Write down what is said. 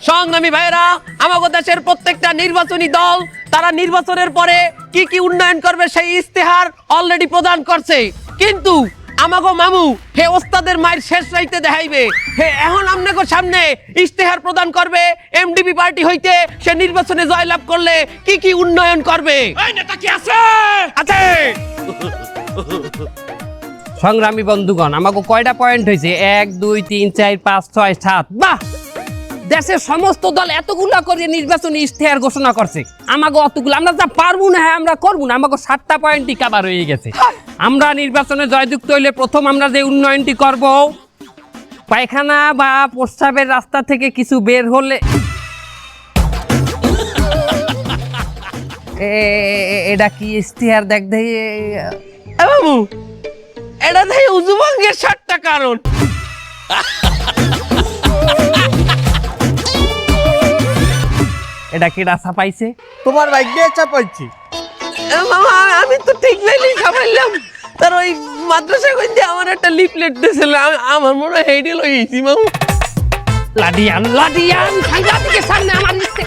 সংগ্রামী ভাইরা, আমাদের দেশের প্রত্যেকটা নির্বাচনী দল তারা নির্বাচনের পরে কি কি উন্নয়ন করবে সেই ইস্তেহার অলরেডি প্রদান করছে, কিন্তু আমাগো মামু হে ওস্তাদের মায়ের শেষ রাইতে দেখাইবে হে এখন আপনাদের সামনে ইস্তেহার প্রদান করবে এমডিপি পার্টি হইতে সে নির্বাচনে জয়লাভ করলে কি কি উন্নয়ন করবে। এই নেতা কি আছে? আছে সংগ্রামী বন্ধুগণ, আমাকে কয়টা পয়েন্ট হয়েছে? 1 2 3 4 5 6 7। বাহ, দেশের সমস্ত দল এতগুলা করে নির্বাচনী ইশতেহার ঘোষণা করছে, আমাকে অতগুলো আমরা যা পারবো না, হ্যাঁ আমরা করবো না, আমাকে 7টা পয়েন্টই কভার হয়ে গেছে। আমরা নির্বাচনে জয়যুক্ত হইলে প্রথম আমরা যে উন্নয়নটি করব, পায়খানা বা প্রস্রাবের রাস্তা থেকে কিছু বের হলে এটা কি ইশতেহার দেখ দেই বাবু, এটা দেই উজুবঙ্গের 7টা কারণ। এটা কি রাসা পাইছে? তোমার ভাগ্যে চাপাইছি। মামা আমি তো ঠিক লাইলেই ছাপাইলাম, তার ওই মাদ্রাসায় কইতে আমার একটা লিফলেট দিয়েছিল, আমার মনে হয় হেডে লইছি মামু। লাডিয়ান লাডিয়ান সাংঘাতিকের সামনে আমার লিখতে